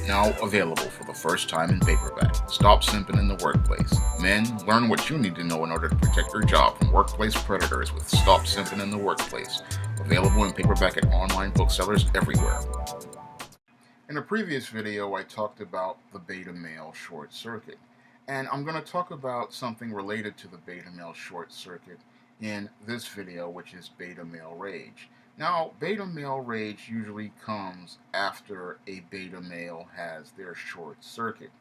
Now available for the first time in paperback. Stop Simping in the Workplace. Men, learn what you need to know in order to protect your job from workplace predators with Stop Simping in the Workplace. Available in paperback at online booksellers everywhere. In a previous video, I talked about the beta male short circuit. And I'm going to talk about something related to the beta male short circuit in this video, which is beta male rage. Now, beta male rage usually comes after a beta male has their short circuit.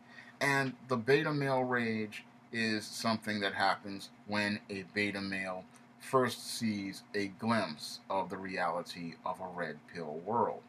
And the beta male rage is something that happens when a beta male first sees a glimpse of the reality of a red pill world.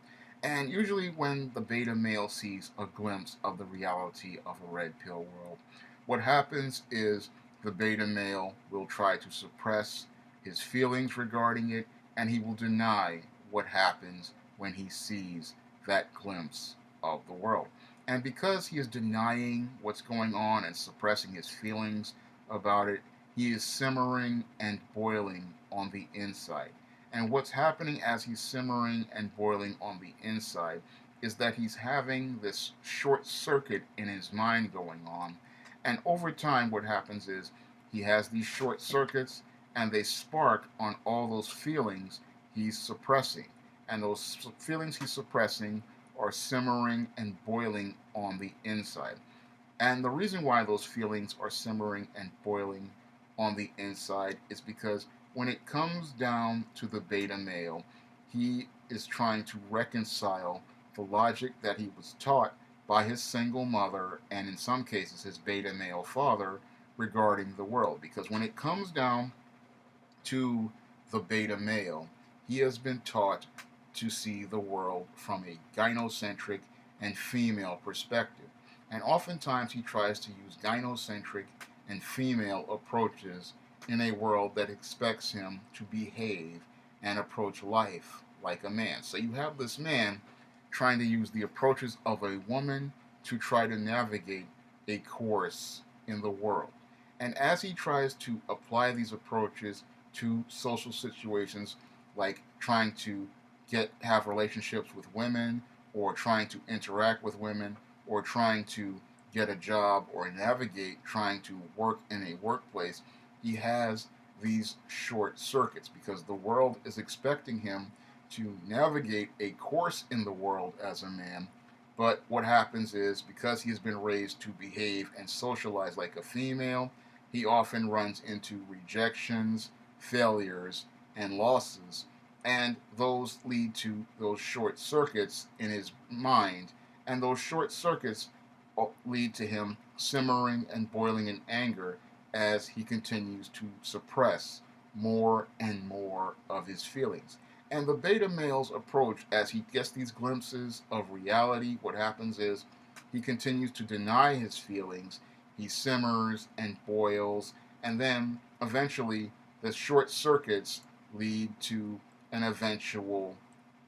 And usually when the beta male sees a glimpse of the reality of a red pill world, what happens is the beta male will try to suppress his feelings regarding it, and he will deny what happens when he sees that glimpse of the world. And because he is denying what's going on and suppressing his feelings about it, he is simmering and boiling on the inside. And what's happening as he's simmering and boiling on the inside is that he's having this short circuit in his mind going on. And over time, what happens is he has these short circuits and they spark on all those feelings he's suppressing. And those feelings he's suppressing are simmering and boiling on the inside. And the reason why those feelings are simmering and boiling on the inside is because when it comes down to the beta male, he is trying to reconcile the logic that he was taught by his single mother and in some cases his beta male father regarding the world. Because when it comes down to the beta male, he has been taught to see the world from a gynocentric and female perspective. And oftentimes he tries to use gynocentric and female approaches in a world that expects him to behave and approach life like a man. So you have this man trying to use the approaches of a woman to try to navigate a course in the world. And as he tries to apply these approaches to social situations like trying to have relationships with women or trying to interact with women or trying to get a job or navigate trying to work in a workplace, he has these short circuits because the world is expecting him to navigate a course in the world as a man. But what happens is because he has been raised to behave and socialize like a female, he often runs into rejections, failures, and losses. And those lead to those short circuits in his mind. And those short circuits lead to him simmering and boiling in anger as he continues to suppress more and more of his feelings. And the beta male's approach, as he gets these glimpses of reality, what happens is he continues to deny his feelings, he simmers and boils, and then eventually the short circuits lead to an eventual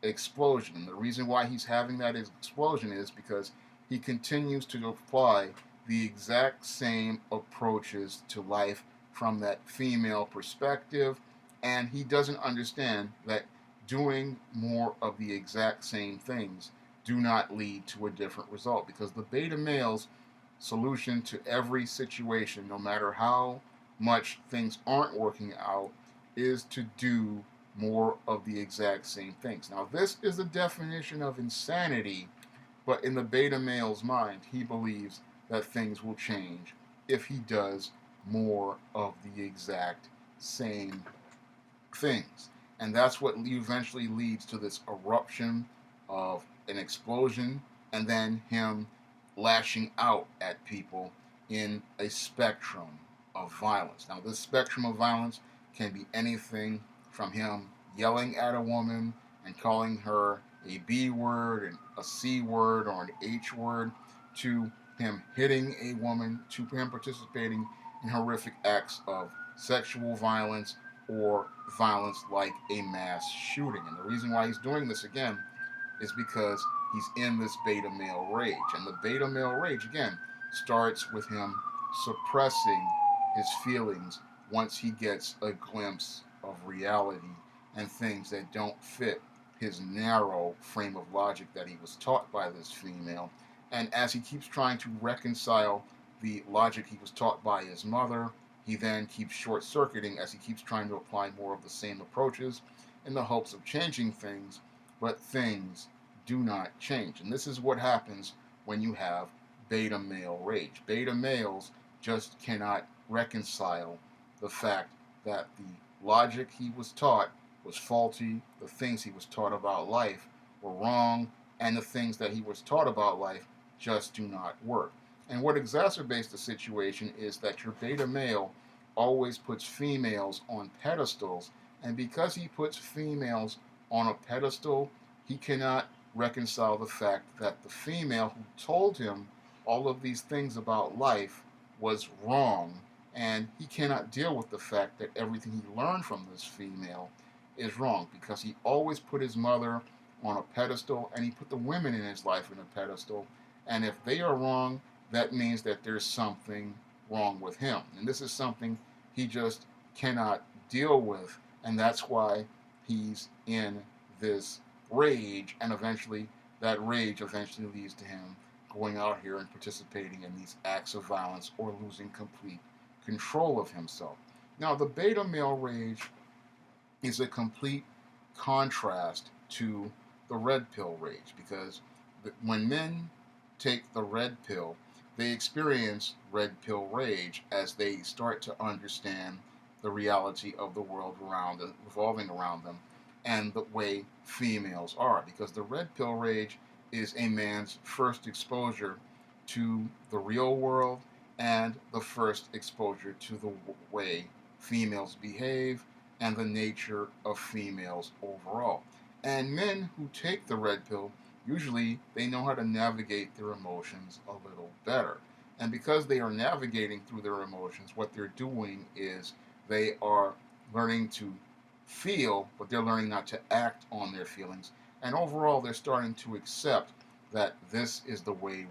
explosion. And the reason why he's having that explosion is because he continues to apply the exact same approaches to life from that female perspective, and he doesn't understand that doing more of the exact same things do not lead to a different result, because the beta male's solution to every situation, no matter how much things aren't working out, is to do more of the exact same things. Now, this is the definition of insanity, but in the beta male's mind, he believes that things will change if he does more of the exact same things. And that's what eventually leads to this eruption of an explosion and then him lashing out at people in a spectrum of violence. Now, this spectrum of violence can be anything from him yelling at a woman and calling her a B word and a C word or an H word, to him hitting a woman, to him participating in horrific acts of sexual violence or violence like a mass shooting. And the reason why he's doing this again is because he's in this beta male rage. And the beta male rage, again, starts with him suppressing his feelings once he gets a glimpse of reality and things that don't fit his narrow frame of logic that he was taught by this female. And as he keeps trying to reconcile the logic he was taught by his mother, he then keeps short circuiting as he keeps trying to apply more of the same approaches in the hopes of changing things, but things do not change. And this is what happens when you have beta male rage. Beta males just cannot reconcile the fact that the logic he was taught was faulty, the things he was taught about life were wrong, and the things that he was taught about life just do not work. And what exacerbates the situation is that your beta male always puts females on pedestals, and because he puts females on a pedestal, he cannot reconcile the fact that the female who told him all of these things about life was wrong, and he cannot deal with the fact that everything he learned from this female is wrong, because he always put his mother on a pedestal and he put the women in his life on a pedestal, and if they are wrong, that means that there's something wrong with him, and this is something he just cannot deal with, and that's why he's in this rage, and eventually that rage eventually leads to him going out here and participating in these acts of violence or losing complete control of himself. Now, the beta male rage is a complete contrast to the red pill rage, because when men take the red pill, they experience red pill rage as they start to understand the reality of the world around revolving around them and the way females are, because the red pill rage is a man's first exposure to the real world and the first exposure to the way females behave and the nature of females overall. And men who take the red pill, usually they know how to navigate their emotions a little better. And because they are navigating through their emotions, what they're doing is they are learning to feel, but they're learning not to act on their feelings. And overall, they're starting to accept that this is the way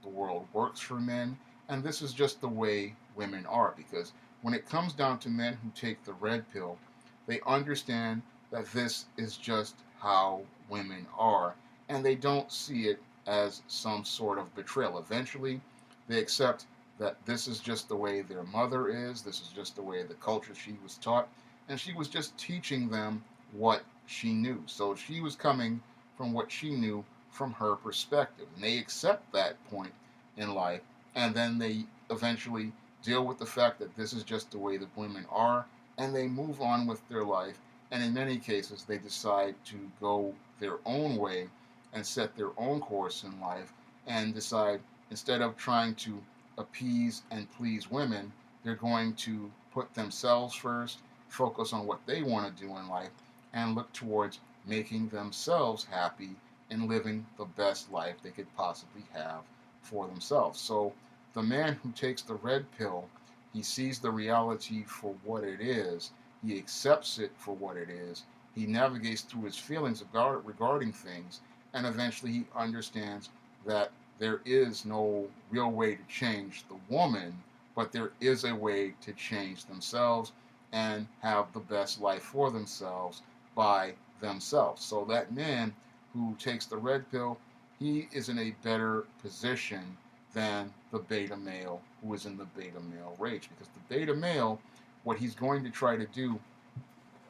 the world works for men, and this is just the way women are. Because when it comes down to men who take the red pill, they understand that this is just how women are, and they don't see it as some sort of betrayal. Eventually, they accept that this is just the way their mother is, this is just the way the culture she was taught, and she was just teaching them what she knew. So she was coming from what she knew from her perspective. And they accept that point in life, and then they eventually deal with the fact that this is just the way that women are, and they move on with their life. And in many cases, they decide to go their own way and set their own course in life, and decide, instead of trying to appease and please women, they're going to put themselves first, focus on what they want to do in life, and look towards making themselves happy and living the best life they could possibly have for themselves. So the man who takes the red pill, he sees the reality for what it is, he accepts it for what it is, he navigates through his feelings regarding things, and eventually he understands that there is no real way to change the woman, but there is a way to change themselves and have the best life for themselves by themselves. So that man who takes the red pill, he is in a better position than the beta male who is in the beta male rage. Because the beta male, what he's going to try to do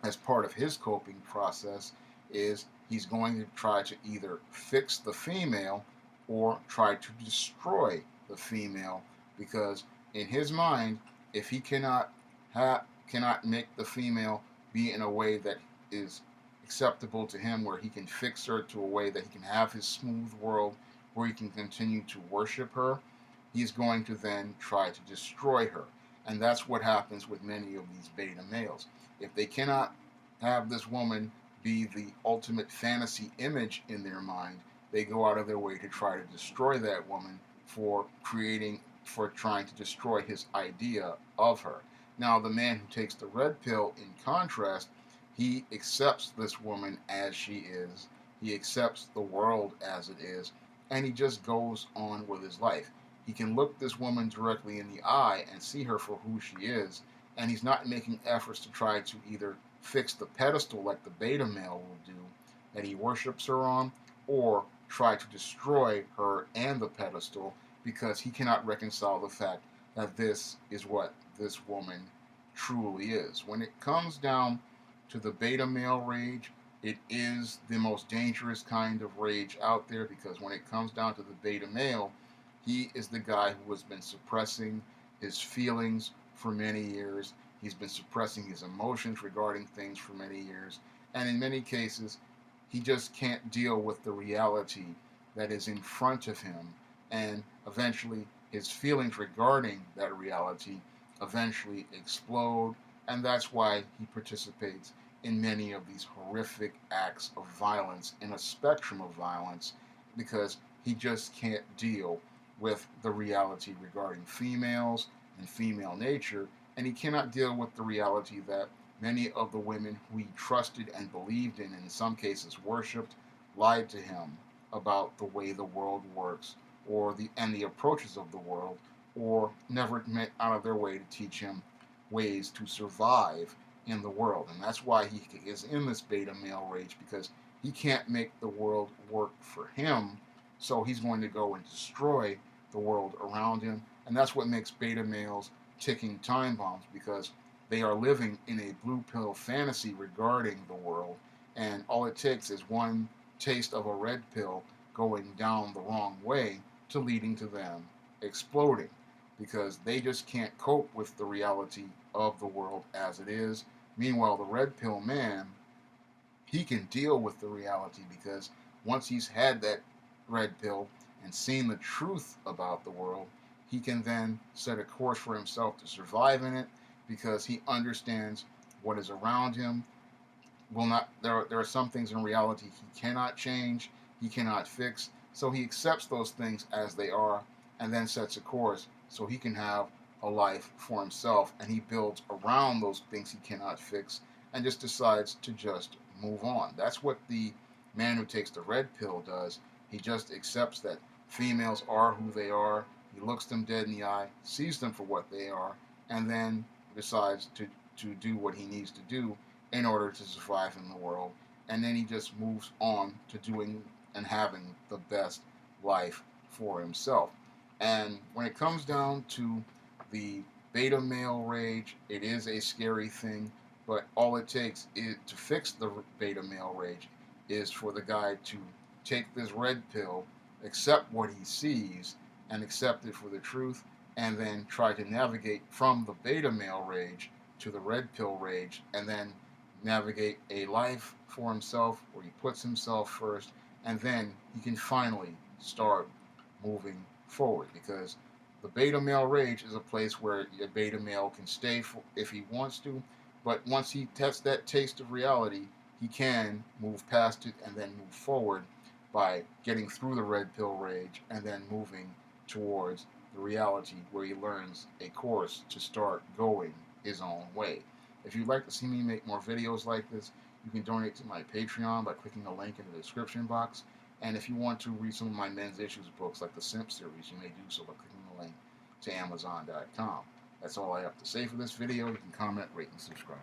as part of his coping process is he's going to try to either fix the female or try to destroy the female, because in his mind, if he cannot make the female be in a way that is acceptable to him, where he can fix her to a way that he can have his smooth world where he can continue to worship her, he's going to then try to destroy her. And that's what happens with many of these beta males. If they cannot have this woman be the ultimate fantasy image in their mind, they go out of their way to try to destroy that woman for trying to destroy his idea of her. Now, the man who takes the red pill, in contrast, he accepts this woman as she is, he accepts the world as it is, and he just goes on with his life. He can look this woman directly in the eye and see her for who she is, and he's not making efforts to try to either fix the pedestal like the beta male will do that he worships her on, or try to destroy her and the pedestal because he cannot reconcile the fact that this is what this woman truly is. When it comes down to the beta male rage, it is the most dangerous kind of rage out there, because when it comes down to the beta male, he is the guy who has been suppressing his feelings for many years. He's been suppressing his emotions regarding things for many years. And in many cases, he just can't deal with the reality that is in front of him. And eventually, his feelings regarding that reality eventually explode. And that's why he participates in many of these horrific acts of violence, in a spectrum of violence, because he just can't deal with the reality regarding females and female nature, and he cannot deal with the reality that many of the women who he trusted and believed in some cases worshipped, lied to him about the way the world works, or the approaches of the world, or never went out of their way to teach him ways to survive in the world. And that's why he is in this beta male rage, because he can't make the world work for him, so he's going to go and destroy the world around him. And that's what makes beta males ticking time bombs, because they are living in a blue pill fantasy regarding the world, and all it takes is one taste of a red pill going down the wrong way to leading to them exploding, because they just can't cope with the reality of the world as it is. Meanwhile, the red pill man, he can deal with the reality, because once he's had that red pill and seen the truth about the world, he can then set a course for himself to survive in it, because he understands what is around him will not. There are some things in reality he cannot change, he cannot fix, so he accepts those things as they are, and then sets a course so he can have a life for himself, and he builds around those things he cannot fix, and just decides to just move on. That's what the man who takes the red pill does. He just accepts that females are who they are. He looks them dead in the eye, sees them for what they are, and then decides to do what he needs to do in order to survive in the world. And then he just moves on to doing and having the best life for himself. And when it comes down to the beta male rage, it is a scary thing, but all it takes is to fix the beta male rage is for the guy to take this red pill, accept what he sees, and accept it for the truth, and then try to navigate from the beta male rage to the red pill rage, and then navigate a life for himself where he puts himself first, and then he can finally start moving forward, because the beta male rage is a place where a beta male can stay if he wants to, but once he tests that taste of reality, he can move past it and then move forward by getting through the red pill rage and then moving towards the reality where he learns a course to start going his own way. If you'd like to see me make more videos like this, you can donate to my Patreon by clicking the link in the description box. And if you want to read some of my men's issues books, like the Simp series, you may do so by clicking the link to Amazon.com. That's all I have to say for this video. You can comment, rate, and subscribe.